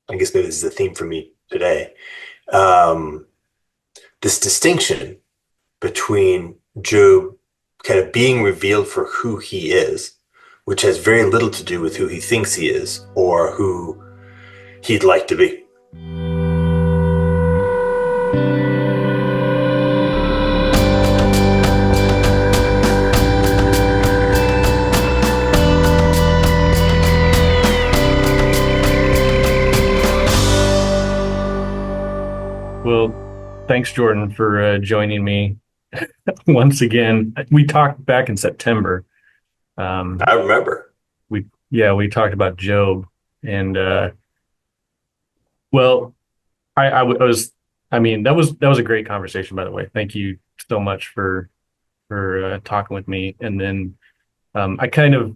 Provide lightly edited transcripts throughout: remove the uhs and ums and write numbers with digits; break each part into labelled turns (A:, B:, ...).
A: I guess maybe this is a theme for me today. Um, this distinction between Job kind of being revealed for who he is, which has very little to do with who he thinks he is or who he'd like to be.
B: Well, thanks, Jordan, for joining me once again. We talked back in September.
A: I remember.
B: We talked about Job, and well, I was, I mean, that was a great conversation, by the way. Thank you so much for talking with me. And then I kind of,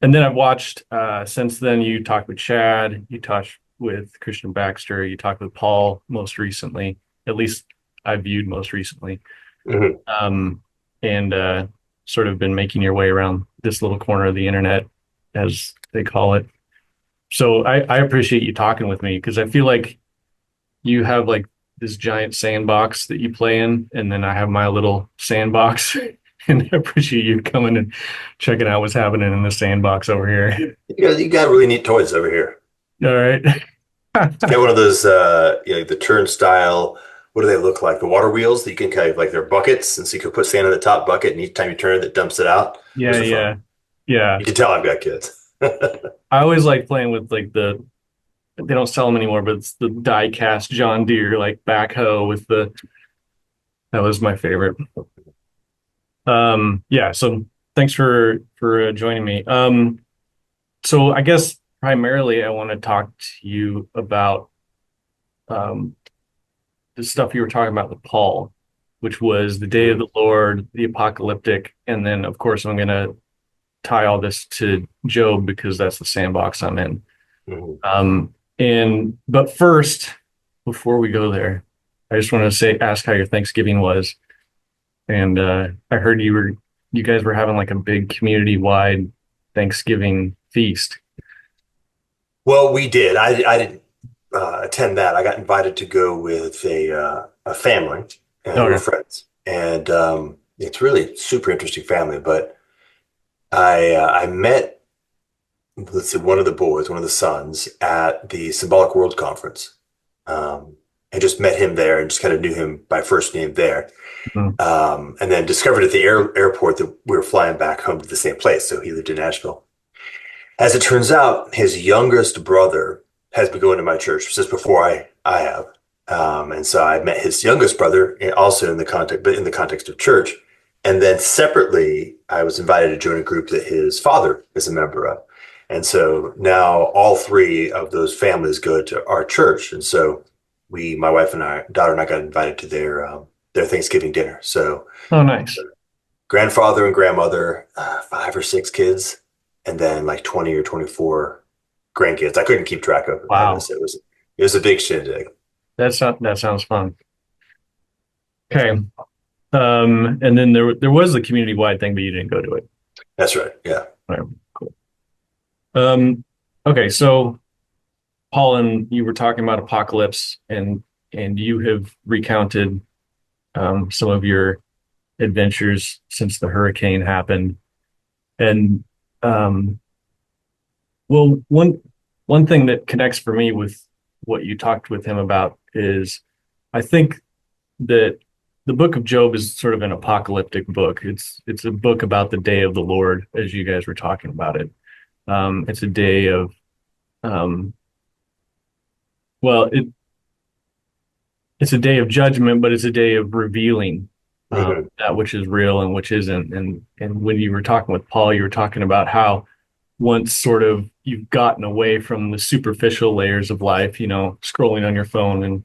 B: and then I've watched since then. You talked with Chad, you talked with Christian Baxter, you talked with Paul most recently. At least I viewed most recently.
A: Mhm.
B: um, and sort of been making your way around this little corner of the internet, as they call it. So I appreciate you talking with me because I feel like you have like this giant sandbox that you play in, and then I have my little sandbox. And I appreciate you coming and checking out what's happening in the sandbox over here.
A: You got really neat toys over here.
B: All right.
A: Got one of those, the turnstile. What do they look like? The water wheels that you can kind of like they're buckets, and so you can put sand in the top bucket, and each time you turn it, it dumps it out.
B: Yeah,
A: Those are fun.
B: yeah, yeah.
A: You can tell I've got kids.
B: I always like playing with like they don't sell them anymore, but it's the die cast John Deere like backhoe with that was my favorite. Yeah, so thanks for joining me. So I guess primarily I want to talk to you about um the stuff you were talking about with Paul, which was the day of the Lord, the apocalyptic, and then of course I'm gonna tie all this to Job because that's the sandbox I'm in.
A: Mhm.
B: And but first, before we go there, I just want to ask how your Thanksgiving was. And I heard you guys were having like a big community-wide Thanksgiving feast.
A: Well, we did. I didn't attend that. I got invited to go with a family who were
B: Okay.
A: friends, and it's really super interesting family. But I met, let's see, one of the boys, one of the sons, at the Symbolic World Conference, and just met him there, and just kind of knew him by first name there.
B: Mhm.
A: And then discovered at the airport that we were flying back home to the same place. So he lived in Nashville. As it turns out, his youngest brother has been going to my church since before I have. And so I met his youngest brother also in the context, but in the context of church. And then separately, I was invited to join a group that his father is a member of. And so now all three of those families go to our church. And so my wife and I, daughter and I got invited to their Thanksgiving dinner. So
B: Oh, nice.
A: grandfather and grandmother, five or six kids, and then like 20 or 24 grandkids. I couldn't keep track of
B: Wow.
A: this. It was a big shindig.
B: That sounds fun. Okay. And then there was the community-wide thing, but you didn't go to it.
A: That's right. Yeah.
B: All right, cool. Um, okay, so Paul, and you were talking about apocalypse, and you have recounted some of your adventures since the hurricane happened. And um, well, one thing that connects for me with what you talked with him about is I think that the book of Job is sort of an apocalyptic book. It's a book about the day of the Lord, as you guys were talking about it. It's a day of um, well, it's a day of judgment, but it's a day of revealing
A: Hmm.
B: that which is real and which isn't. And when you were talking with Paul, you were talking about how once sort of you've gotten away from the superficial layers of life, scrolling on your phone and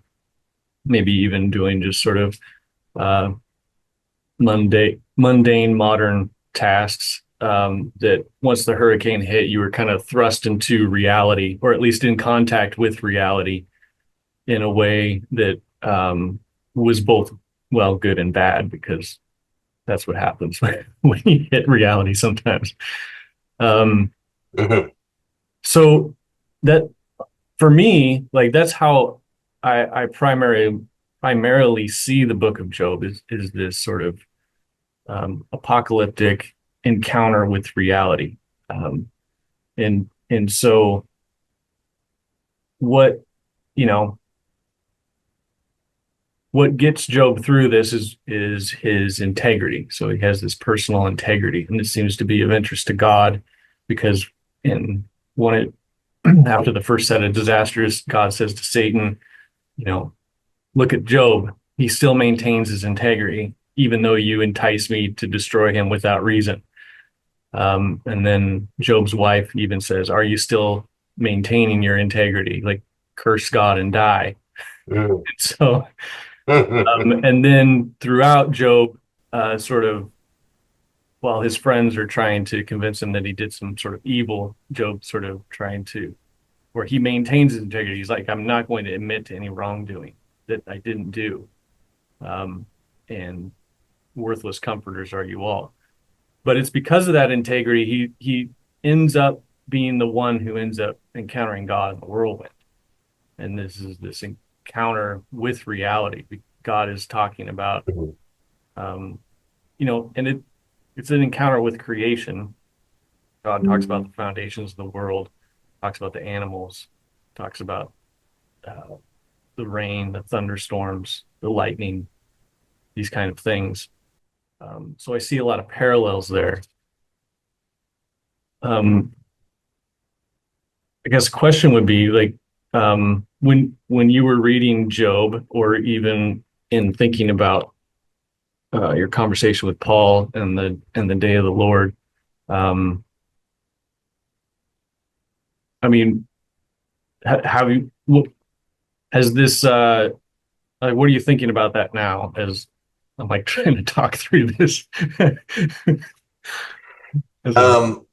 B: maybe even doing just sort of uh, mundane modern tasks. That once the hurricane hit, you were kind of thrust into reality, or at least in contact with reality, in a way that was both well, good and bad, because that's what happens when you hit reality sometimes. Um,
A: Hmm.
B: so that for me, like that's how I primarily see the book of Job is this sort of apocalyptic encounter with reality. Um, and so what, you know, what gets Job through this is his integrity. So he has this personal integrity, and this seems to be of interest to God because in when it after the first set of disasters, God says to Satan, you know, look at Job. He still maintains his integrity, even though you entice me to destroy him without reason. And then Job's wife even says, are you still maintaining your integrity? Like, curse God and die.
A: Mm.
B: So, and then throughout Job, sort of, while his friends are trying to convince him that he did some sort of evil, Job sort of trying to, where he maintains his integrity. He's like, I'm not going to admit to any wrongdoing that I didn't do. And worthless comforters are you all. But it's because of that integrity, he ends up being the one who ends up encountering God in the whirlwind. And this is this encounter with reality. God is talking about, um, and it's an encounter with creation. God talks about the foundations of the world, talks about the animals, talks about uh, the rain, the thunderstorms, the lightning, these kind of things. So I see a lot of parallels there. Um, I guess the question would be like, when you were reading Job, or even in thinking about your conversation with Paul and the day of the Lord, um, I mean, have you has this like, what are you thinking about that now? As I'm like trying to talk through this. As a,
A: Um,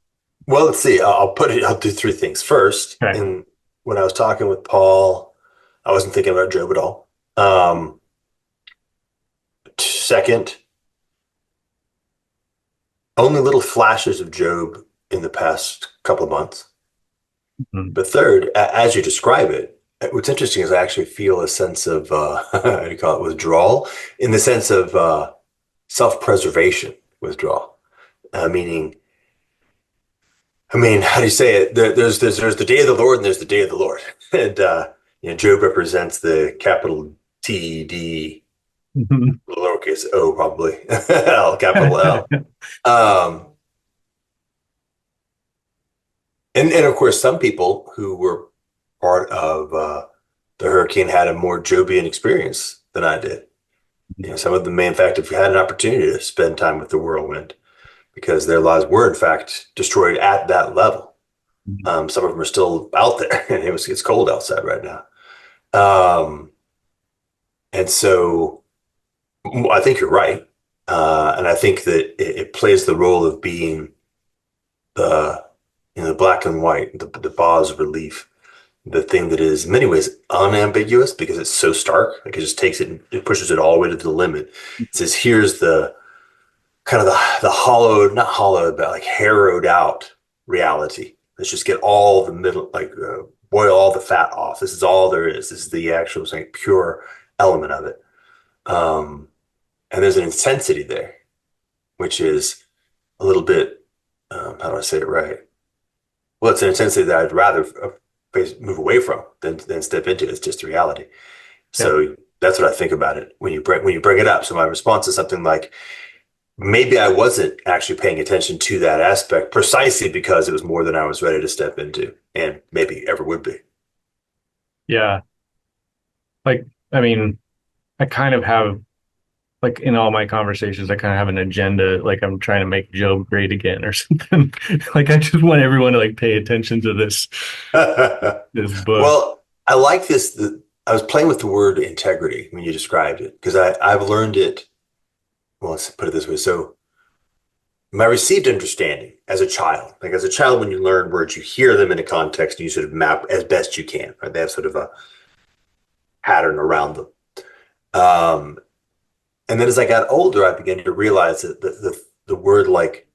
A: well, let's see. I'll do three things. First,
B: okay.
A: when I was talking with Paul, I wasn't thinking about Job at all. Second, only little flashes of Job in the past couple of months.
B: Mhm.
A: But third, as you describe it, what's interesting is I actually feel a sense of how do you call it, withdrawal, in the sense of self-preservation withdrawal. Meaning, I mean, how do you say it? There's the day of the Lord and there's the day of the Lord, and Job represents the capital T D lowercase o probably L capital L. Um, and of course, some people who were part of the hurricane had a more Jobian experience than I did. Some of them may, in fact, have had an opportunity to spend time with the whirlwind because their lives were, in fact, destroyed at that level. Some of them are still out there, and it's cold outside right now. Um, and so I think you're right, and I think that it plays the role of being the the black and white, the bas relief, the thing that is in many ways unambiguous because it's so stark. Like it just takes it and it pushes it all the way to the limit. It says, here's the kind of the hollowed, not hollowed, but like harrowed out reality. Let's just get all the middle, like boil all the fat off. This is all there is. This is the actual like, pure element of it. Um, and there's an intensity there, which is a little bit, how do I say it right? Well, it's an intensity that I'd rather move away from than step into. It's just reality.
B: Yeah.
A: So that's what I think about it when you bring it up. So my response is something like, maybe I wasn't actually paying attention to that aspect precisely because it was more than I was ready to step into, and maybe ever would be.
B: Yeah. Like, I mean, I kind of have, like, in all my conversations, I kind of have an agenda. Like, I'm trying to make Job great again or something. Like, I just want everyone to like pay attention to this book.
A: Well, I like this. I was playing with the word integrity when you described it because I've learned it. Well, let's put it this way. So my received understanding as a child, like as a child, when you learn words, you hear them in a context and you sort of map as best you can, right? They have sort of a pattern around them. Um, and then as I got older, I began to realize that the word like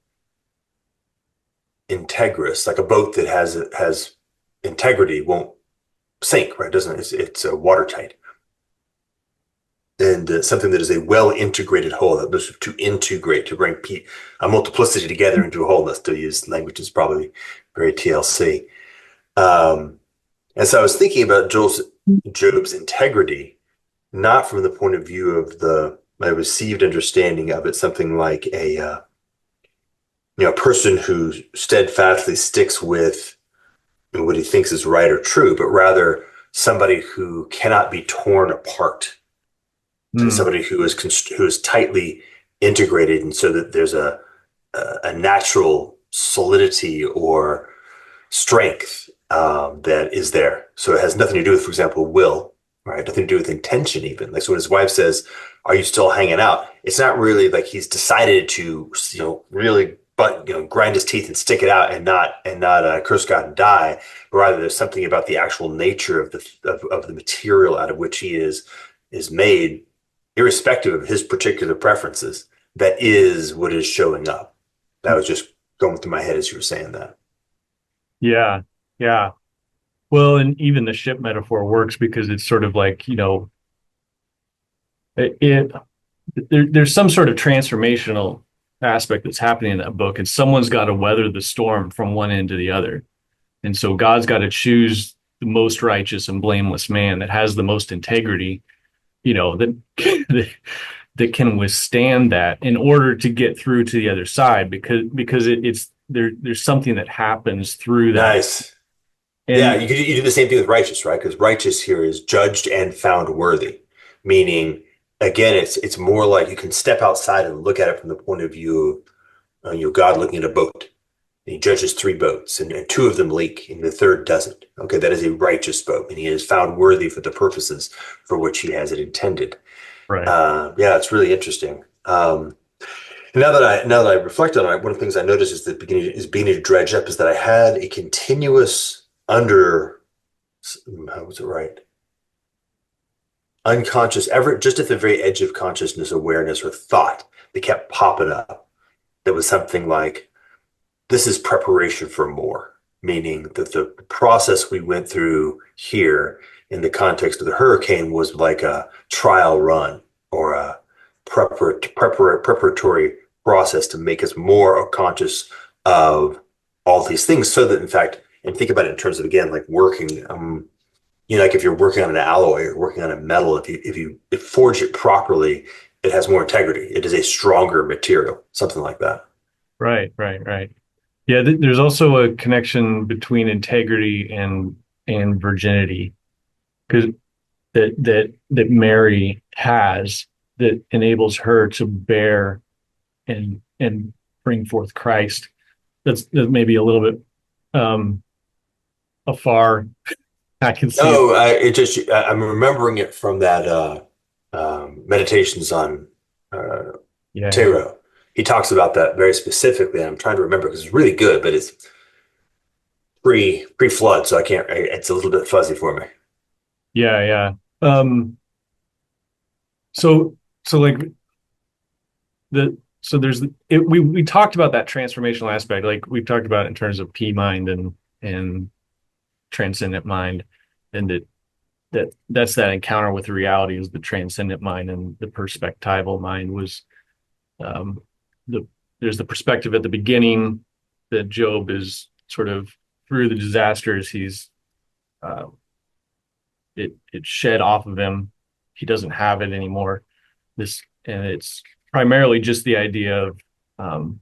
A: integrous, like a boat that has integrity, won't sink, right? It doesn't it's watertight, and something that is a well integrated whole. That was to integrate, to bring a multiplicity together into a wholeness. To use language is probably very TLC. Um, and so I was thinking about Job's integrity, not from the point of view of the my received understanding of it, something like a person who steadfastly sticks with what he thinks is right or true, but rather somebody who cannot be torn apart, and
B: Mm,
A: somebody who is tightly integrated, and so that there's a natural solidity or strength that is there. So it has nothing to do with, for example, will, right? Nothing to do with intention, even. Like, so when his wife says, "Are you still hanging out?" It's not really like he's decided to, really, but grind his teeth and stick it out and not curse God and die. But rather, there's something about the actual nature of the material out of which he is made, irrespective of his particular preferences. That is what is showing up. That was just going through my head as you were saying that.
B: yeah, yeah. Well, and even the ship metaphor works because it's sort of like, it there's some sort of transformational aspect that's happening in that book, and someone's got to weather the storm from one end to the other. And so God's got to choose the most righteous and blameless man that has the most integrity, that that can withstand that in order to get through to the other side, because it's there's something that happens through that.
A: Nice. Yeah,
B: And
A: you do the same thing with righteous, right? Because righteous here is judged and found worthy, meaning again, it's more like you can step outside and look at it from the point of view of God looking at a boat. And he judges three boats, and two of them leak, and the third doesn't. Okay, that is a righteous boat, and he is found worthy for the purposes for which he has it intended.
B: right.
A: Yeah, it's really interesting. Now that I reflect on it, one of the things I noticed is that beginning to dredge up is that I had a continuous how was it right? Unconscious, ever just at the very edge of consciousness, awareness, or thought that kept popping up. That was something like, this is preparation for more, meaning that the process we went through here in the context of the hurricane was like a trial run or a preparatory process to make us more conscious of all these things, so that in fact, and think about it in terms of, again, like working, like if you're working on an alloy or working on a metal, if forge it properly, it has more integrity. It is a stronger material, something like that.
B: Right, right, right. Yeah, there's also a connection between integrity and virginity, because that Mary has, that enables her to bear and bring forth Christ. That's maybe a little bit um afar. I can see it.
A: No, I'm remembering it from that meditations on uh,
B: Yeah, yeah,
A: tarot. He talks about that very specifically, and I'm trying to remember because it's really good, but it's pre flood, so I can't. It's a little bit fuzzy for me.
B: yeah, yeah. So so like there's we talked about that transformational aspect, like we've talked about in terms of P mind and transcendent mind, and that's that encounter with reality is the transcendent mind, and the perspectival mind was um the there's the perspective at the beginning that Job is sort of through the disasters, he's uh it shed off of him. He doesn't have it anymore. This and it's primarily just the idea of um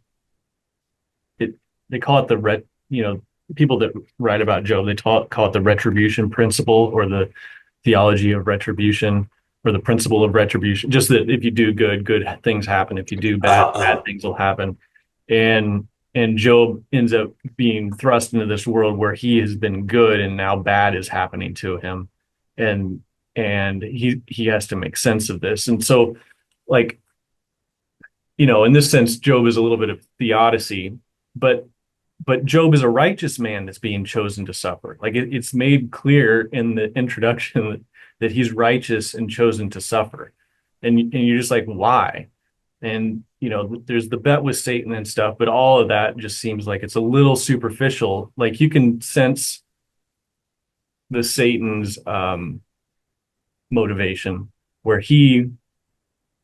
B: it they call it the people that write about Job, they call it the retribution principle, or the theology of retribution, or the principle of retribution. Just that if you do good, good things happen. If you do bad, bad
A: Uh-huh.
B: things will happen. And and Job ends up being thrust into this world where he has been good and now bad is happening to him. And he has to make sense of this. And so, like, in this sense, Job is a little bit of theodicy, but Job is a righteous man that's being chosen to suffer. Like, it's made clear in the introduction that he's righteous and chosen to suffer. And you're just like, why? And there's the bet with Satan and stuff, but all of that just seems like it's a little superficial. Like, you can sense the Satan's motivation, where he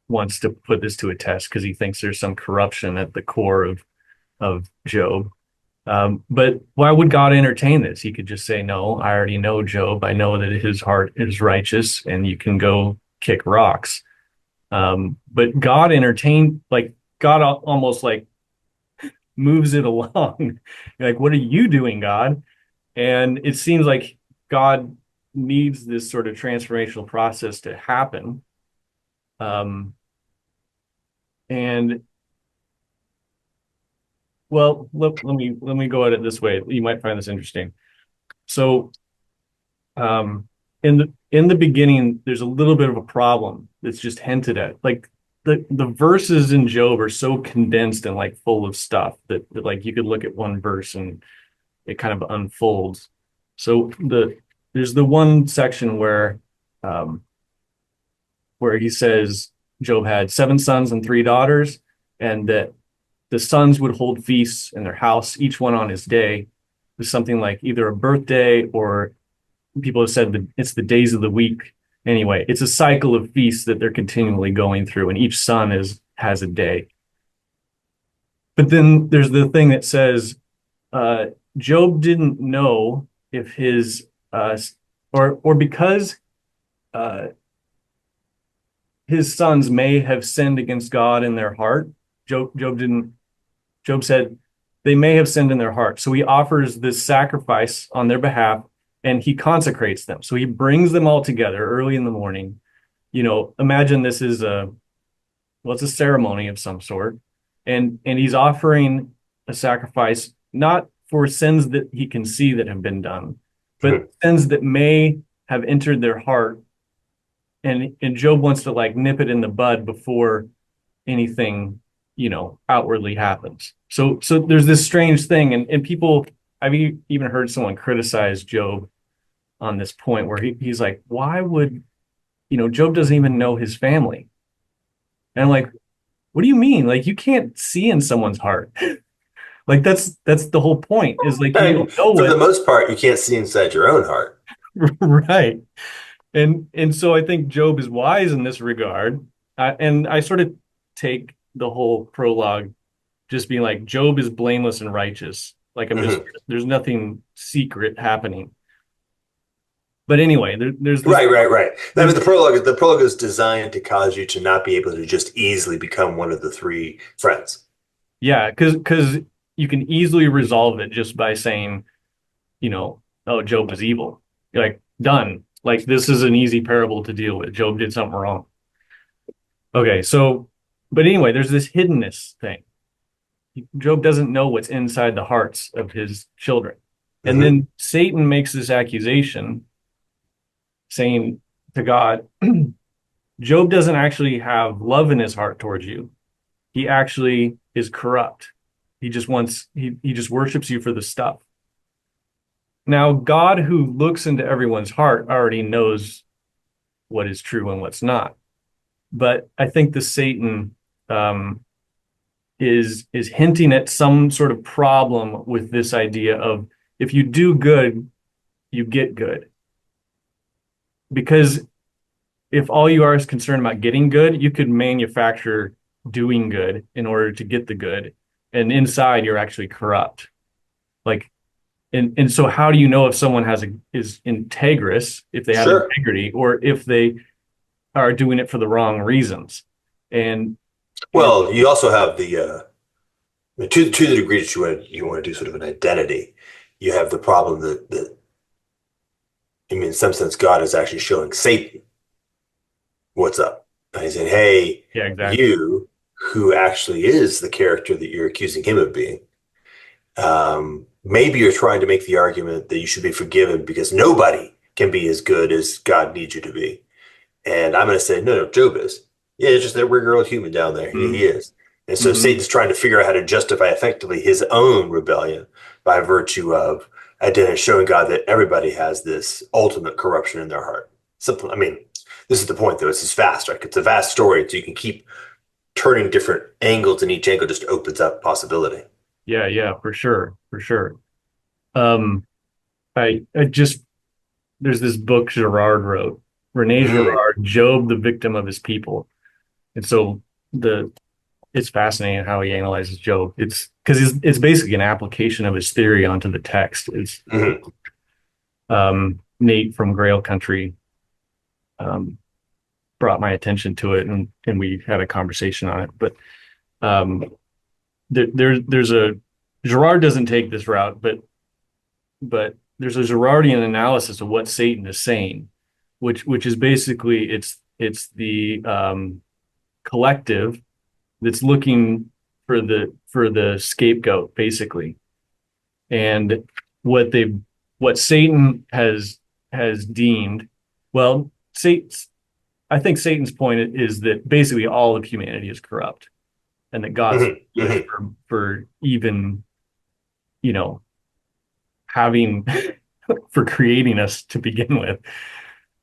B: wants to put this to a test because he thinks there's some corruption at the core of Job. But why would God entertain this? He could just say, no, I already know Job. I know that his heart is righteous and you can go kick rocks. But God entertained, like God almost like moves it along. Like, what are you doing, God? And it seems like God needs this sort of transformational process to happen. Um, and well, let me go at it this way. You might find this interesting. So, in the beginning, there's a little bit of a problem that's just hinted at. Like the verses in Job are so condensed and like full of stuff that like you could look at one verse and it kind of unfolds. So there's the one section where he says Job had 7 sons and 3 daughters, and that the sons would hold feasts in their house, each one on his day. It was something like either a birthday, or people have said that it's the days of the week. Anyway, it's a cycle of feasts that they're continually going through, and each son has a day. But then there's the thing that says Job didn't know if his or because uh, his sons may have sinned against God in their heart. Job didn't. Job said they may have sinned in their heart. So he offers this sacrifice on their behalf and he consecrates them. So he brings them all together early in the morning. Imagine this is it's a ceremony of some sort. And he's offering a sacrifice, not for sins that he can see that have been done, but sins that may have entered their heart. And Job wants to like nip it in the bud before anything, outwardly happens. So there's this strange thing, and people, I've even heard someone criticize Job on this point where he's like, why would, Job doesn't even know his family. And I'm like, what do you mean? Like, you can't see in someone's heart. Like that's the whole point, is like you don't know
A: For the
B: what.
A: most part, you can't see inside your own heart.
B: Right. And so I think Job is wise in this regard. And I sort of take the whole prologue just being like, Job is blameless and righteous. Like there's nothing secret happening. But anyway, there's this.
A: Right. I mean, the prologue is designed to cause you to not be able to just easily become one of the three friends.
B: Yeah, because you can easily resolve it just by saying, oh, Job is evil. You're like, done. Like, this is an easy parable to deal with. Job did something wrong. Okay, but anyway, there's this hiddenness thing. Job doesn't know what's inside the hearts of his children. And then Satan makes this accusation saying to God, Job doesn't actually have love in his heart towards you. He actually is corrupt. He just worships you for the stuff. Now, God, who looks into everyone's heart, already knows what is true and what's not. But I think the Satan is hinting at some sort of problem with this idea of, if you do good, you get good. Because if all you are is concerned about getting good, you could manufacture doing good in order to get the good, and inside you're actually corrupt. Like, and so how do you know if someone is integrous, if they have integrity, or if they are doing it for the wrong reasons? And
A: Well, you also have to the degree that you want to do sort of an identity, you have the problem that I mean, in some sense, God is actually showing Satan what's up. And he's saying, hey,
B: yeah, exactly.
A: you, who actually is the character that you're accusing him of being, maybe you're trying to make the argument that you should be forgiven because nobody can be as good as God needs you to be. And I'm going to say, no, Job is. Yeah, it's just that we're old human down there. He is. And so Satan's trying to figure out how to justify effectively his own rebellion by virtue of showing God that everybody has this ultimate corruption in their heart. Simple. I mean, this is the point, though. It's just vast, right? It's a vast story, so you can keep turning different angles, and each angle just opens up possibility.
B: Yeah, for sure. I just there's this book Girard wrote, Rene
A: Mm,
B: Girard, Job, the victim of his people. And so the it's fascinating how he analyzes Job. It's because it's basically an application of his theory onto the text. It's
A: mhm.
B: Nate from Grail Country um, brought my attention to it, and we had a conversation on it. But um, there's a Girard doesn't take this route, but there's a Girardian analysis of what Satan is saying, which is basically it's the collective that's looking for the scapegoat, basically. And what Satan has deemed, well, I think Satan's point is that basically all of humanity is corrupt, and that God's
A: Mhm,
B: foolish
A: mhm.
B: for even, you know, having for creating us to begin with.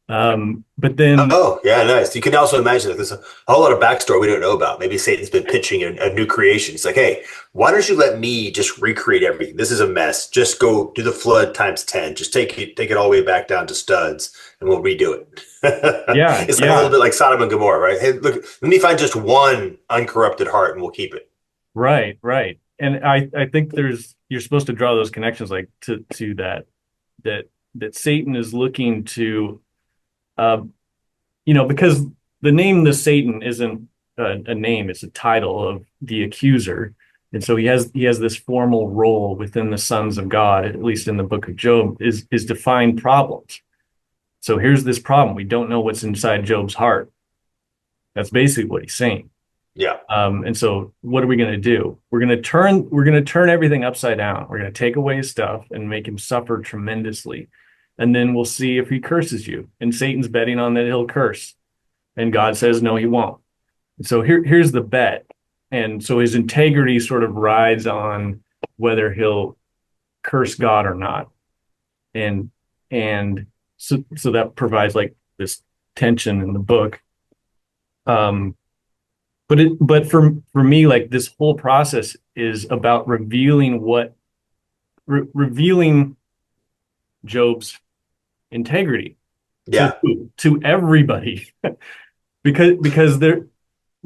B: But then,
A: Oh, yeah, nice. You can also imagine that there's a whole lot of backstory we don't know about. Maybe Satan's been pitching a new creation. It's like, hey, why don't you let me just recreate everything? This is a mess. Just go do the flood times 10. Just take it all the way back down to studs and we'll redo it.
B: yeah,
A: It's like a little
B: yeah,
A: bit like Sodom and Gomorrah, right? Hey, look, let me find just one uncorrupted heart and we'll keep it.
B: right, right. And I think you're supposed to draw those connections like to that that Satan is looking to uh, because the name the Satan isn't a name, it's a title of the accuser. And so he has this formal role within the sons of God, at least in the book of Job, is to find problems. So here's this problem. We don't know what's inside Job's heart. That's basically what he's saying.
A: Yeah.
B: And so what are we going to do? We're going to turn everything upside down. We're going to take away his stuff and make him suffer tremendously. And then we'll see if he curses you. And Satan's betting on that he'll curse. And God says, no, he won't. So here's the bet. And so his integrity sort of rides on whether he'll curse God or not. And and so that provides like this tension in the book. Um, but for me, like this whole process is about revealing Job's integrity to
A: Yeah.
B: to everybody because the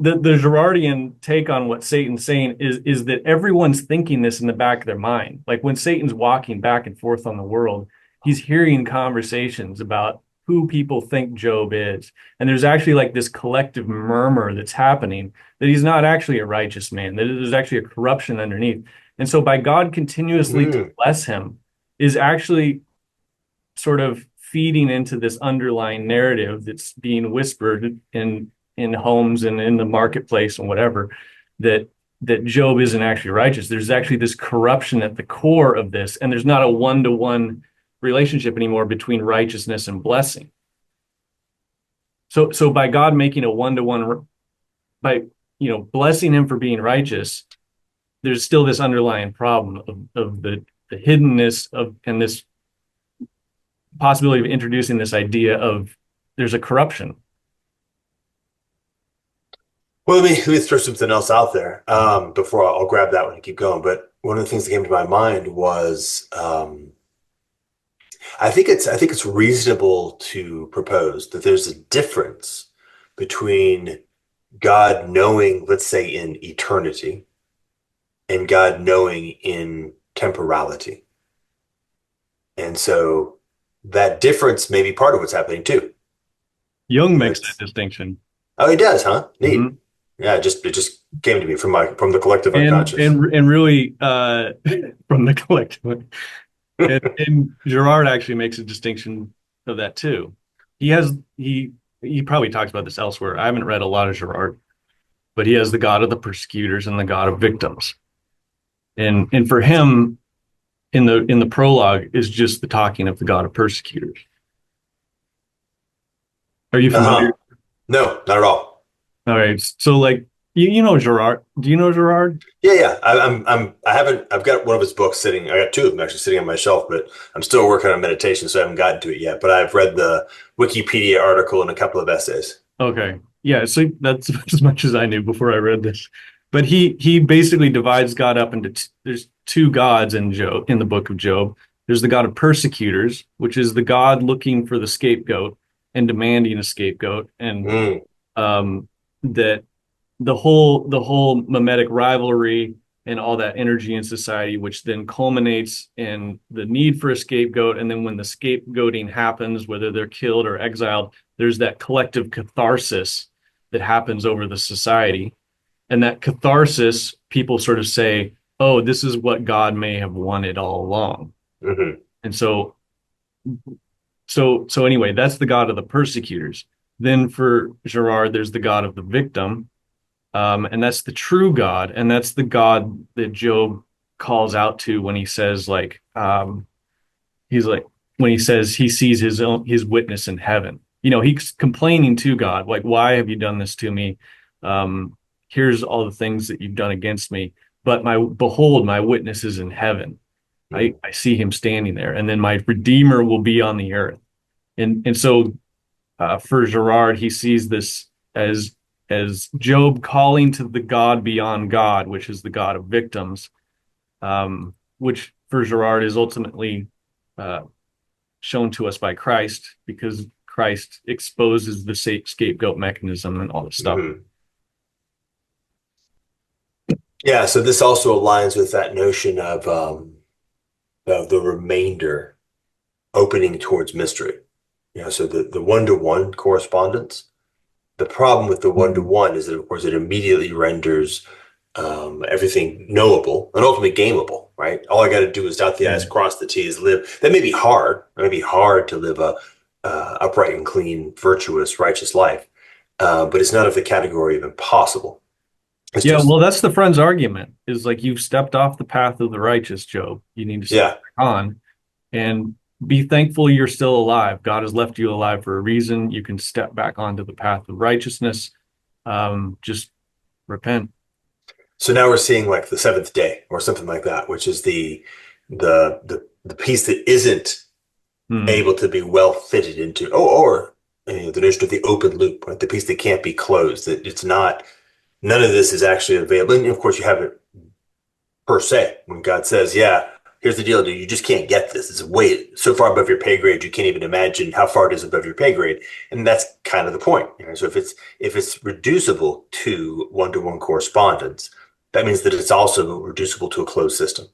B: Girardian take on what Satan's saying is that everyone's thinking this in the back of their mind. Like when Satan's walking back and forth on the world, he's hearing conversations about who people think Job is. And there's actually like this collective murmur that's happening that he's not actually a righteous man, that there's actually a corruption underneath. And so by God continuously to
A: Mm.
B: bless him is actually sort of feeding into this underlying narrative that's being whispered in homes and in the marketplace and whatever that Job isn't actually righteous. There's actually this corruption at the core of this, and there's not a one-to-one relationship anymore between righteousness and blessing. So by God making a one-to-one by blessing him for being righteous, there's still this underlying problem of the hiddenness of and this possibility of introducing this idea of there's a corruption.
A: Well, let me throw something else out there before I'll grab that one and keep going. But one of the things that came to my mind was I think it's reasonable to propose that there's a difference between God knowing, let's say, in eternity and God knowing in temporality. And so that difference may be part of what's happening too.
B: Jung makes that
A: That's,
B: distinction.
A: oh, he does, huh? Neat.
B: Mhm.
A: Yeah, it just came to me from the collective
B: And
A: unconscious.
B: and really from the collective. And Girard actually makes a distinction of that too. He has he probably talks about this elsewhere. I haven't read a lot of Girard, but he has the God of the persecutors and the God of victims. And for him, in the prologue is just the talking of the God of persecutors. Are you familiar?
A: Uh-huh. No, not at all.
B: All right. So like you know Girard. Do you know Girard?
A: Yeah, yeah. I haven't, I've got one of his books sitting, I got two of them actually sitting on my shelf, but I'm still working on meditation, so I haven't gotten to it yet. But I've read the Wikipedia article and a couple of essays.
B: Okay. Yeah, so that's as much as I knew before I read this. But he basically divides God up into there's two gods in Job in the book of Job. There's the God of persecutors, which is the God looking for the scapegoat and demanding a scapegoat, and
A: Mm,
B: that the whole mimetic rivalry and all that energy in society, which then culminates in the need for a scapegoat. And then when the scapegoating happens, whether they're killed or exiled, there's that collective catharsis that happens over the society. And that catharsis, people sort of say, oh, this is what God may have wanted all along.
A: mhm,
B: And so anyway, that's the God of the persecutors. Then for Girard, there's the God of the victim, and that's the true God, and that's the God that Job calls out to when he says, like, he's like, when he says he sees his witness in heaven. He's complaining to God, like, why have you done this to me? Here's all the things that you've done against me, but behold, my witness is in heaven.
A: mm.
B: I see him standing there, and then my Redeemer will be on the earth. And so for Girard, he sees this as Job calling to the God beyond God, which is the God of victims, which for Girard is ultimately uh, shown to us by Christ, because Christ exposes the scapegoat mechanism and all this stuff.
A: Mhm. Yeah, so this also aligns with that notion of the remainder opening towards mystery. So the one-to-one correspondence. The problem with the one-to-one is that, of course, it immediately renders everything knowable and ultimately gameable, right? All I got to do is dot the
B: Yeah.
A: I's, cross the T's, live. That may be hard. It may be hard to live a upright and clean, virtuous, righteous life, but it's not of the category of impossible. It's
B: Yeah,
A: just,
B: well, that's the friend's argument, is like, you've stepped off the path of the righteous, Job. You need to step
A: yeah,
B: back on and be thankful you're still alive. God has left you alive for a reason. You can step back onto the path of righteousness. Just repent.
A: so now we're seeing like the seventh day or something like that, which is the piece that isn't
B: Hmm.
A: able to be well fitted into, or the notion of the open loop, right? The piece that can't be closed, that it's not, none of this is actually available. And of course, you have it per se when God says, yeah, here's the deal, dude, you just can't get this. It's way so far above your pay grade, you can't even imagine how far it is above your pay grade. And that's kind of the point. So if it's reducible to one-to-one correspondence, that means that it's also reducible to a closed system.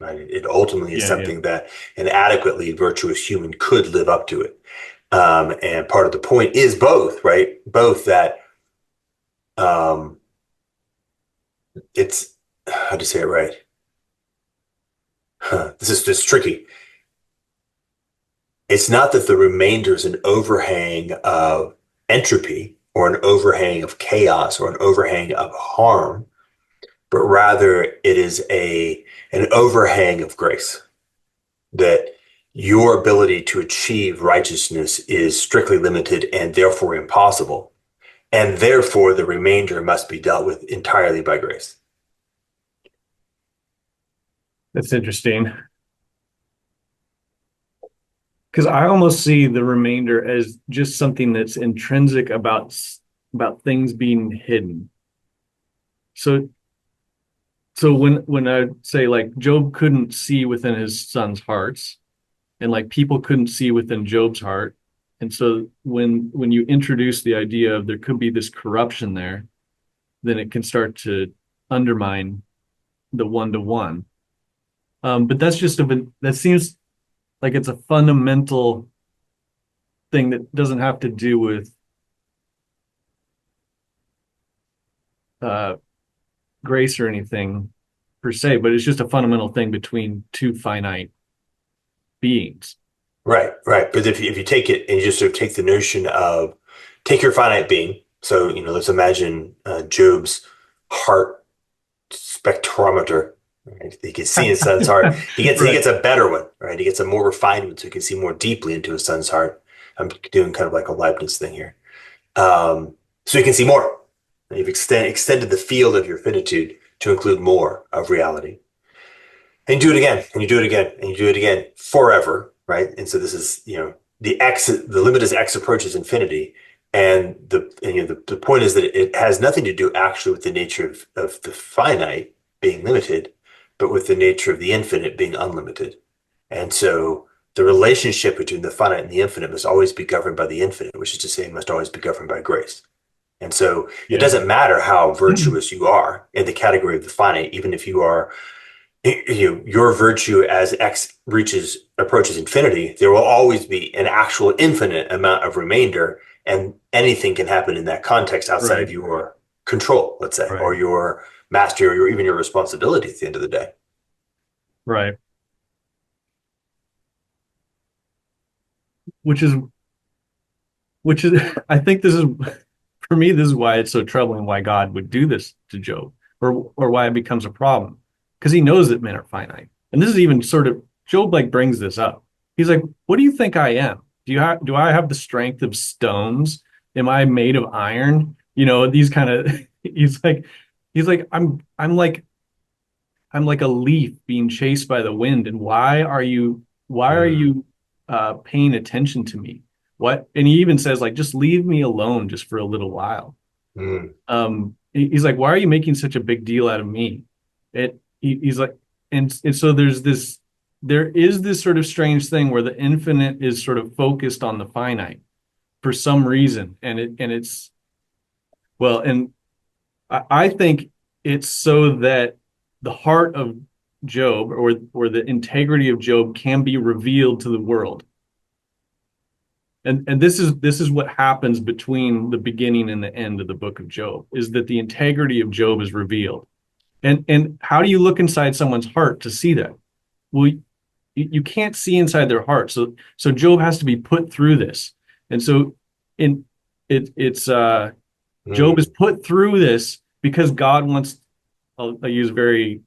A: Right? It ultimately is
B: Yeah, yeah.
A: something that an adequately virtuous human could live up to it. And part of the point is both, right? Both that um, it's, how to say it right? This is just tricky. It's not that the remainder is an overhang of entropy or an overhang of chaos or an overhang of harm, but rather it is an overhang of grace, that your ability to achieve righteousness is strictly limited and therefore impossible. And therefore, the remainder must be dealt with entirely by grace.
B: That's interesting. Because I almost see the remainder as just something that's intrinsic about things being hidden. So when I say, like, Job couldn't see within his son's hearts, and like people couldn't see within Job's heart, and so when you introduce the idea of there could be this corruption there, then it can start to undermine the one-to-one. But that seems like it's a fundamental thing that doesn't have to do with uh, grace or anything per se, but it's just a fundamental thing between two finite beings.
A: Right, right. But if you take it and you just sort of take the notion of take your finite being, so let's imagine Job's heart spectrometer. Right? He can see his son's heart. He
B: Right.
A: gets a better one, right? He gets a more refined one, so he can see more deeply into his son's heart. I'm doing kind of like a Leibniz thing here. So you can see more. You've extended the field of your finitude to include more of reality. And you do it again, and you do it again, and you do it again forever, right? And so this is, the limit as x approaches infinity. The point is that it has nothing to do actually with the nature of the finite being limited, but with the nature of the infinite being unlimited. And so the relationship between the finite and the infinite must always be governed by the infinite, which is to say, must always be governed by grace. And so it
B: Yeah.
A: doesn't matter how virtuous you are in the category of the finite, even if you are your virtue as X approaches infinity, there will always be an actual infinite amount of remainder, and anything can happen in that context outside of
B: Right.
A: your control, let's say, or
B: Right.
A: your mastery, or even your responsibility at the end of the day.
B: Right. Which is which is I think this is for me, this is why it's so troubling why God would do this to Job, or why it becomes a problem. Because he knows that men are finite. And this is even sort of Job like brings this up. He's like, what do you think I am? Do I have the strength of stones? Am I made of iron? You know, these kind of he's like, I'm like a leaf being chased by the wind. And why are
A: Mm,
B: you paying attention to me? What? And he even says, like, just leave me alone just for a little while.
A: mm,
B: He's like, why are you making such a big deal out of me? He's like, and so there is this sort of strange thing where the infinite is sort of focused on the finite for some reason. And it's, well, and I think it's so that the heart of Job, or the integrity of Job, can be revealed to the world. And this is what happens between the beginning and the end of the book of Job, is that the integrity of Job is revealed. And how do you look inside someone's heart to see that? Well, you can't see inside their heart. So Job has to be put through this. And so in it's Job
A: mm,
B: is put through this because God wants, I'll use very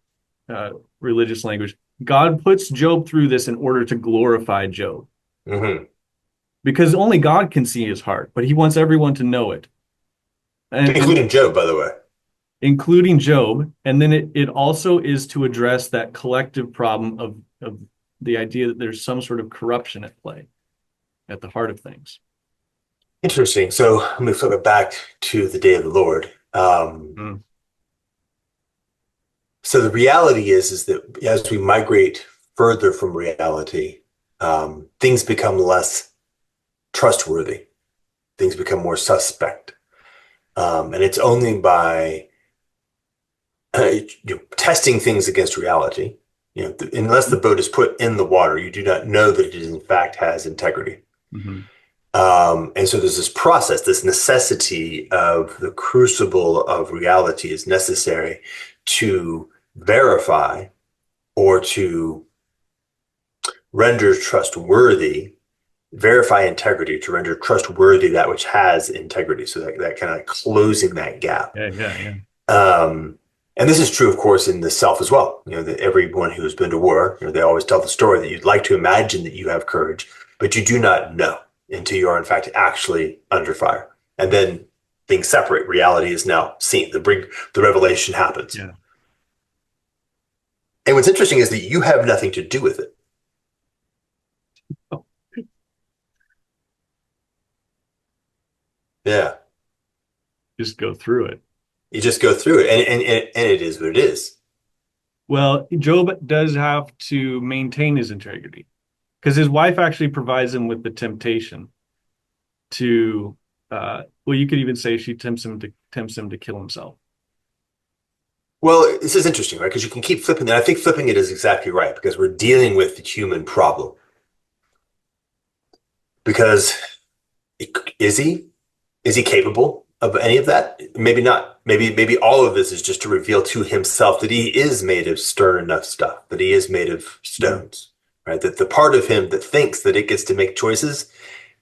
B: religious language. God puts Job through this in order to glorify Job,
A: mhm.
B: because only God can see his heart, but he wants everyone to know it, and
A: Including Job, by the way.
B: including Job. And then it also is to address that collective problem of the idea that there's some sort of corruption at play at the heart of things.
A: Interesting. So let me flip it back to the day of the Lord.
B: Mm.
A: So the reality is that as we migrate further from reality, things become less trustworthy. Things become more suspect. And it's only by testing things against reality. Unless the boat is put in the water, you do not know that it is in fact has integrity.
B: Mhm.
A: And so there's this process, this necessity of the crucible of reality is necessary to verify or to render trustworthy, verify integrity, to render trustworthy that which has integrity. So that kind of closing that gap.
B: Yeah, yeah, yeah.
A: And this is true, of course, in the self as well. That everyone who has been to war, they always tell the story that you'd like to imagine that you have courage, but you do not know until you are, in fact, actually under fire. And then things separate. Reality is now seen. The revelation happens.
B: Yeah.
A: And what's interesting is that you have nothing to do with it. Yeah.
B: Just go through it.
A: You just go through it, and it is what it is.
B: Well, Job does have to maintain his integrity because his wife actually provides him with the temptation to, well, you could even say she tempts him to kill himself.
A: Well, this is interesting, right? Because you can keep flipping it. I think flipping it is exactly right because we're dealing with the human problem. Because is he? Is he capable of any of that? Maybe not. Maybe all of this is just to reveal to himself that he is made of stern enough stuff, that he is made of
B: Mhm.
A: stones, right? That the part of him that thinks that it gets to make choices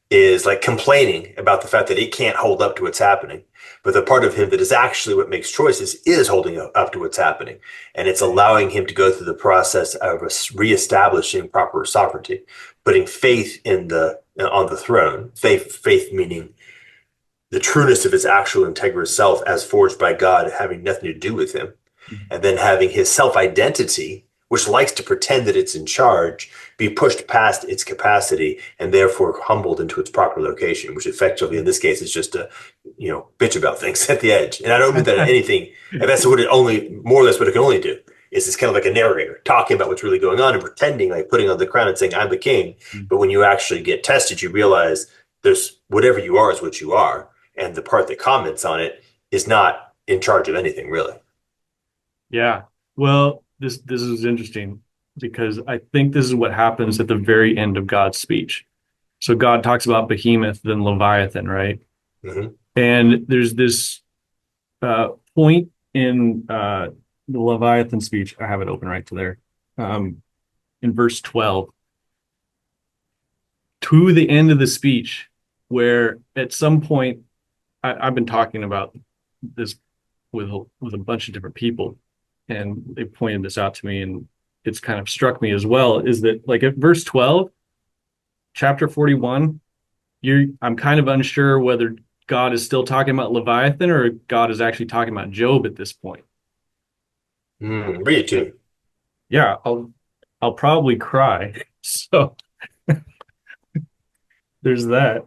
A: is like complaining about the fact that it can't hold up to what's happening. But the part of him that is actually what makes choices is holding up to what's happening. And it's allowing him to go through the process of reestablishing proper sovereignty, putting faith on the throne, faith meaning the trueness of his actual integrous self as forged by God, having nothing to do with him, and then having his self-identity, which likes to pretend that it's in charge, be pushed past its capacity and therefore humbled into its proper location, which effectively in this case is just a, bitch about things at the edge. And I don't mean that anything, and that's what it only, more or less what it can only do. is this kind of like a narrator talking about what's really going on and pretending, like putting on the crown and saying, I'm the king. But when you actually get tested, you realize there's whatever you are is what you are. And the part that comments on it is not in charge of anything, really.
B: Yeah. Well, this is interesting because I think this is what happens at the very end of God's speech. So God talks about Behemoth, then Leviathan, right?
A: Hmm.
B: And there's this point in the Leviathan speech. I have it open right to there. In verse 12, to the end of the speech, where at some point I've been talking about this with a bunch of different people, and they pointed this out to me, and it's kind of struck me as well, is that like at verse 12, chapter 41, I'm kind of unsure whether God is still talking about Leviathan or God is actually talking about Job at this point.
A: Read it to me.
B: Yeah, I'll probably cry. So there's that.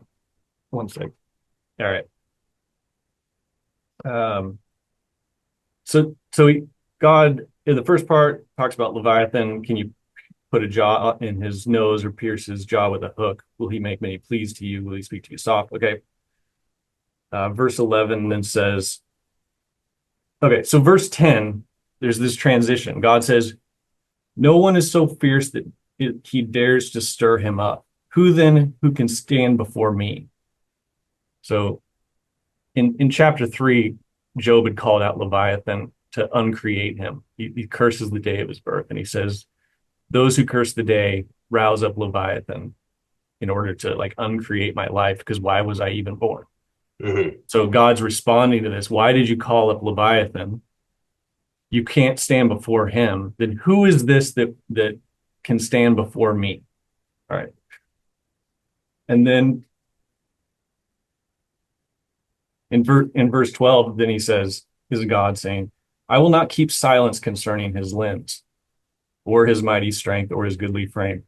B: One sec. All right. Um, God in the first part talks about Leviathan. Can you put a jaw in his nose or pierce his jaw with a hook? Will he make many pleas to you? Will he speak to you soft? Okay. Verse 11 then says, okay, so verse 10, there's this transition. God says, no one is so fierce that he dares to stir him up. Who can stand before me? So in chapter 3, Job had called out Leviathan to uncreate him. He curses the day of his birth, and he says, those who curse the day rouse up Leviathan in order to like uncreate my life, because why was I even born?
A: Hmm.
B: So God's responding to this. Why did you call up Leviathan? You can't stand before him. Then who is this that can stand before me? All right. And then in verse 12, then he says, is God saying, I will not keep silence concerning his limbs, or his mighty strength, or his goodly frame.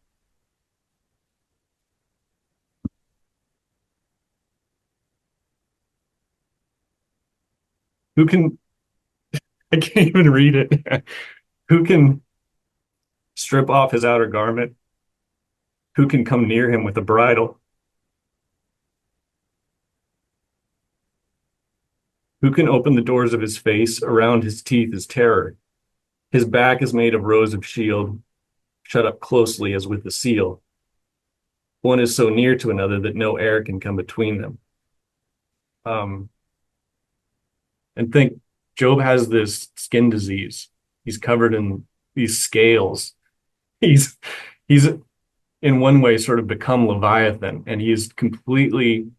B: Who can, I can't even read it. Who can strip off his outer garment? Who can come near him with a bridle? Who can open the doors of his face? Around his teeth is terror. His back is made of rows of shield, shut up closely as with a seal. One is so near to another that no air can come between them. Um, and think, Job has this skin disease. He's covered in these scales. He's he's in one way sort of become Leviathan, and he's completely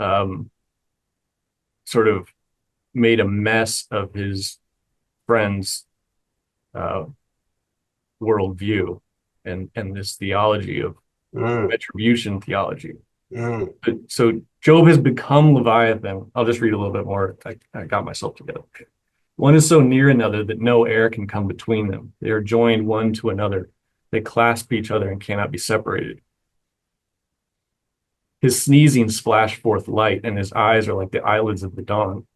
B: um, sort of made a mess of his friend's uh, worldview and this theology of
A: Mm.
B: retribution theology.
A: Mm.
B: So Job has become Leviathan. I'll just read a little bit more. I got myself together. One is so near another that no air can come between them. They are joined one to another. They clasp each other and cannot be separated. His sneezing splash forth light, and his eyes are like the eyelids of the dawn.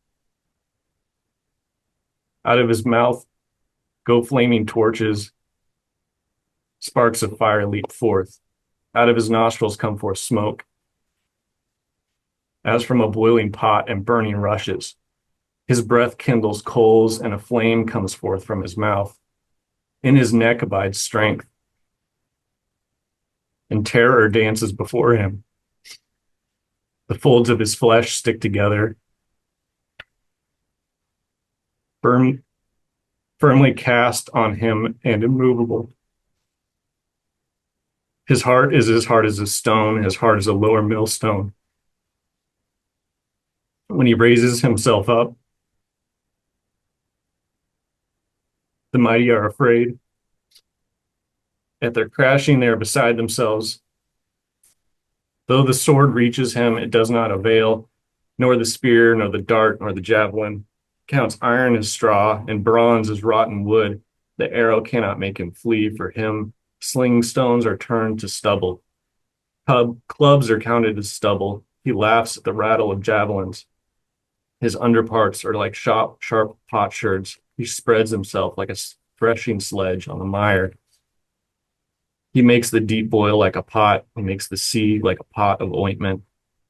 B: Out of his mouth go flaming torches. Sparks of fire leap forth. Out of his nostrils come forth smoke, as from a boiling pot and burning rushes. His breath kindles coals, and a flame comes forth from his mouth. In his neck abides strength, and terror dances before him. The folds of his flesh stick together, firmly cast on him and immovable. His heart is as hard as a stone, as hard as a lower millstone. When he raises himself up, the mighty are afraid. At their crashing, they are beside themselves. Though the sword reaches him, it does not avail, nor the spear, nor the dart, nor the javelin. Counts iron as straw, and bronze as rotten wood. The arrow cannot make him flee. For him, sling stones are turned to stubble. Clubs are counted as stubble. He laughs at the rattle of javelins. His underparts are like sharp potsherds. He spreads himself like a threshing sledge on the mire. He makes the deep boil like a pot. He makes the sea like a pot of ointment.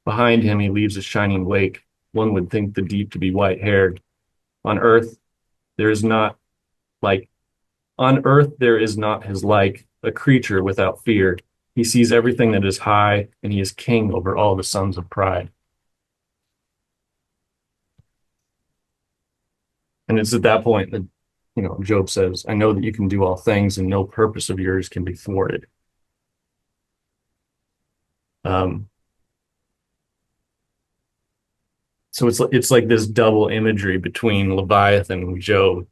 B: Behind him, he leaves a shining wake. One would think the deep to be white-haired. On earth, there is not like on earth there is not his like, a creature without fear. He sees everything that is high, and he is king over all the sons of pride. And it's at that point that, Job says, I know that you can do all things, and no purpose of yours can be thwarted. So it's like this double imagery between Leviathan and Job.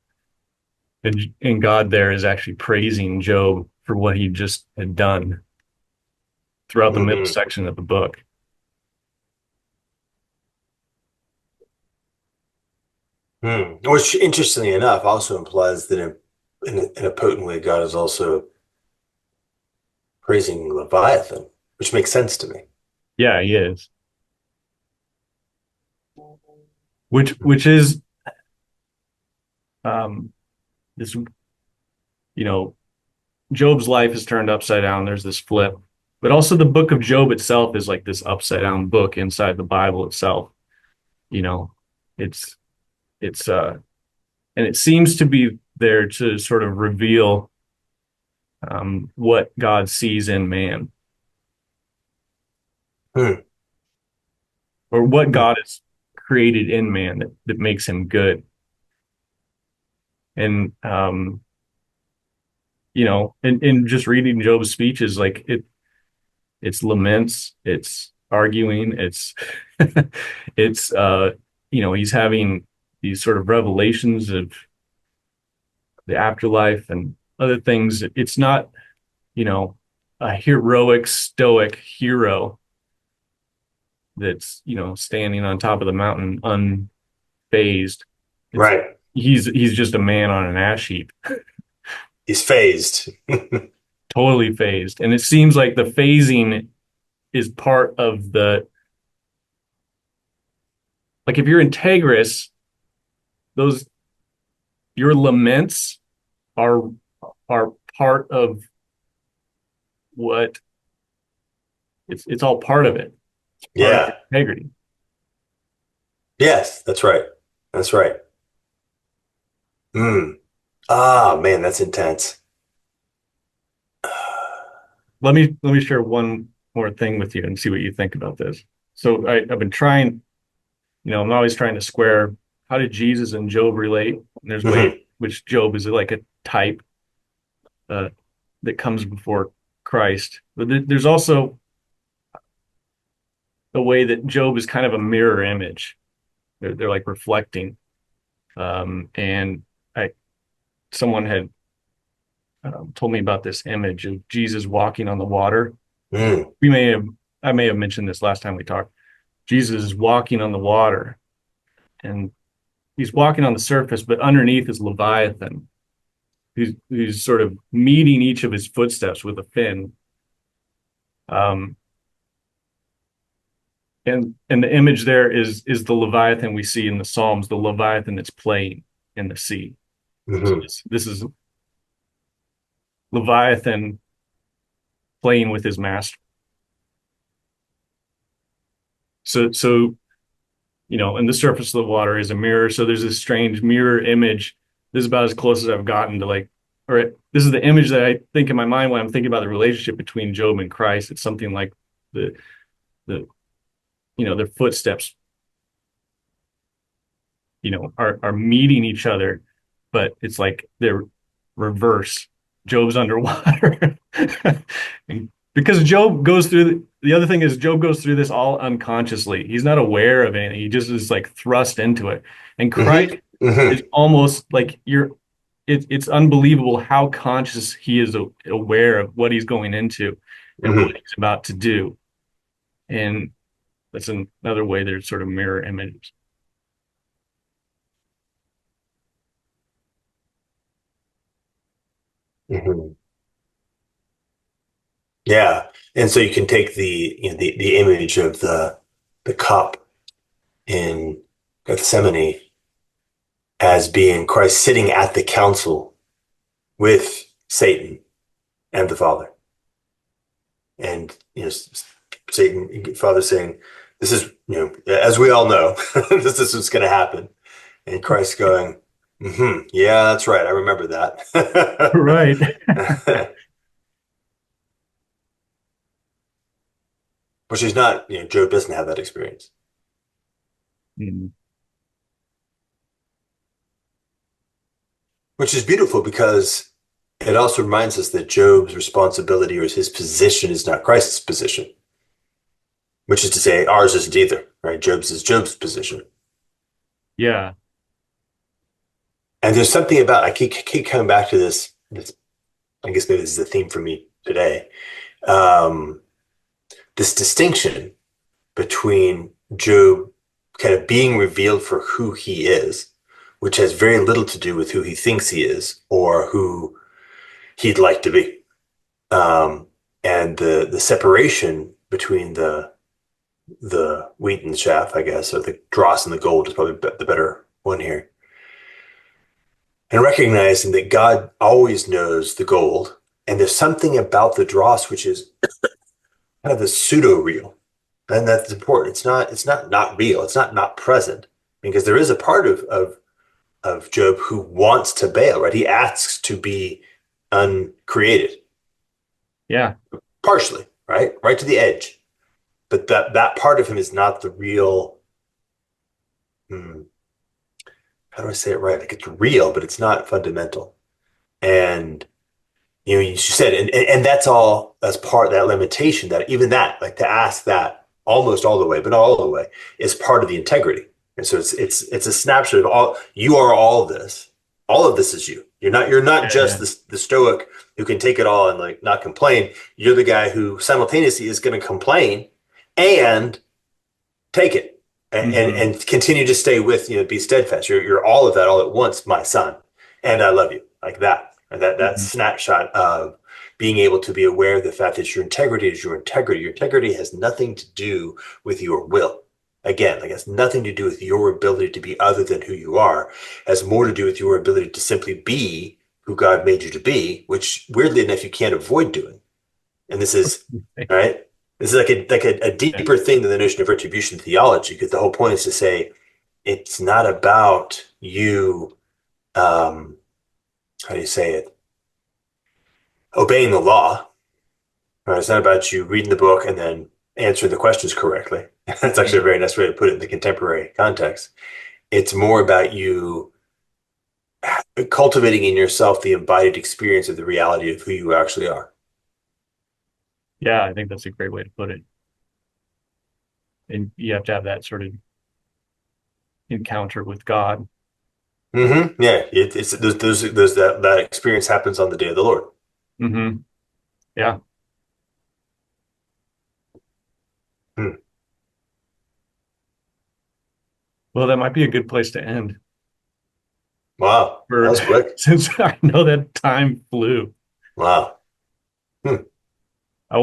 B: And God there is actually praising Job for what he just had done throughout the middle section of the book.
A: Which, interestingly enough, also implies that in a potent way, God is also praising Leviathan, which makes sense to me.
B: Yeah, he is. Which is this, Job's life is turned upside down. There's this flip, but also the book of Job itself is like this upside down book inside the Bible itself. It's and it seems to be there to sort of reveal what God sees in man,
A: Hmm.
B: or what God has created in man that makes him good. And in just reading Job's speeches, like it's laments, it's arguing, it's it's he's having these sort of revelations of the afterlife and other things. It's not, a heroic stoic hero that's, standing on top of the mountain unfazed.
A: Right.
B: He's just a man on an ash heap.
A: He's phased.
B: Totally phased. And it seems like the phasing is part of like if you're integrous, your laments are part of what it's all part of it. Part of
A: Yeah.
B: integrity.
A: Yes, that's right. That's right. Ah, man, that's intense.
B: Let me share one more thing with you and see what you think about this. So I've been trying, I'm always trying to square how did Jesus and Job relate? And there's ways which Job is like a type that comes before Christ. But there's also a way that Job is kind of a mirror image. They're like reflecting. And someone had told me about this image of Jesus walking on the water.
A: Mm.
B: I may have mentioned this last time we talked. Jesus is walking on the water, and he's walking on the surface, but underneath is Leviathan, who's sort of meeting each of his footsteps with a fin. And the image there is the Leviathan we see in the Psalms, the Leviathan that's playing in the sea. So this is Leviathan playing with his master. So and the surface of the water is a mirror. So there's this strange mirror image. This is about as close as I've gotten to this is the image that I think in my mind when I'm thinking about the relationship between Job and Christ. It's something like their footsteps, are meeting each other, but it's like they're reverse. Job's underwater. Because Job goes through the other thing is Job goes through this all unconsciously. He's not aware of anything. He just is like thrust into it. And Christ is almost like it's unbelievable how conscious he is aware of what he's going into and what he's about to do. And that's another way they're sort of mirror images.
A: Yeah. And so you can take the image of the cup in Gethsemane as being Christ sitting at the council with Satan and the Father. And Satan, Father saying, this is, as we all know, this is what's going to happen. And Christ going, yeah, that's right. I remember that.
B: Right.
A: Which is not, Job doesn't have that experience.
B: Mm.
A: Which is beautiful because it also reminds us that Job's responsibility or his position is not Christ's position, which is to say ours isn't either, right? Job's is Job's position.
B: Yeah.
A: And there's something about, I keep coming back to this, I guess maybe this is a theme for me today. This distinction between Job kind of being revealed for who he is, which has very little to do with who he thinks he is or who he'd like to be. And the separation between the wheat and the chaff, I guess, or the dross and the gold is probably the better one here. And recognizing that God always knows the gold, and there's something about the dross which is kind of the pseudo-real. And that's important. It's not real. It's not present, because there is a part of Job who wants to bail, right? He asks to be uncreated.
B: Yeah.
A: Partially, right? Right to the edge. But that part of him is not the real, how do I say it right? Like, it's real, but it's not fundamental. And you said, and that's all as part of that limitation, that even that, like, to ask that almost all the way, but not all the way, is part of the integrity. And so it's a snapshot of all. You are all this. All of this is you. You're not just the stoic who can take it all and like not complain. You're the guy who simultaneously is going to complain and take it and continue to stay with, be steadfast. You're all of that all at once, my son, and I love you, like that. And that snapshot of being able to be aware of the fact that your integrity is your integrity. Your integrity has nothing to do with your will. Again, like, it's nothing to do with your ability to be other than who you are. It has more to do with your ability to simply be who God made you to be, which weirdly enough you can't avoid doing. And this is right. This is like a deeper thing than the notion of retribution theology, because the whole point is to say it's not about you. How do you say it? Obeying the law. Right? It's not about you reading the book and then answering the questions correctly. That's actually a very nice way to put it in the contemporary context. It's more about you cultivating in yourself the embodied experience of the reality of who you actually are.
B: Yeah, I think that's a great way to put it. And you have to have that sort of encounter with God.
A: Yeah, it's there's that experience happens on the day of the Lord.
B: Yeah.
A: Hmm.
B: Well, that might be a good place to end.
A: Wow, that was quick.
B: Since I know that time flew.
A: Wow.
B: I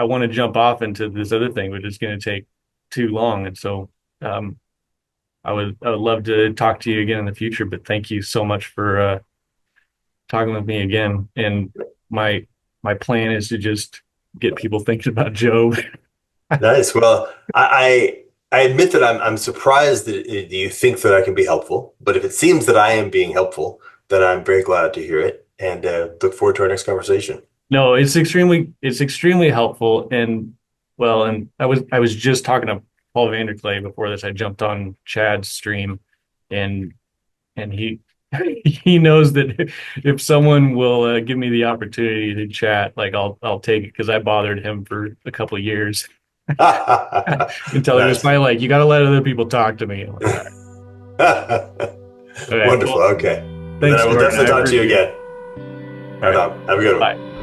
B: want to jump off into this other thing, but it's going to take too long. And so I would love to talk to you again in the future, but thank you so much for talking with me again. And my plan is to just get people thinking about Job.
A: Nice. Well, I admit that I'm surprised that you think that I can be helpful, but if it seems that I am being helpful, then I'm very glad to hear it, and look forward to our next conversation.
B: No, it's extremely helpful. And well, and I was just talking to Paul Vanderklay before this. I jumped on Chad's stream, and he he knows that if someone will give me the opportunity to chat, like I'll take it, because I bothered him for a couple of years until he was finally like, "You got to let other people talk to me." I'm like, all right. Okay,
A: Wonderful.
B: well,
A: Okay.
B: thanks,
A: Then I will
B: Jordan.
A: definitely talk to you again.
B: All right.
A: Have a good one.
B: Bye.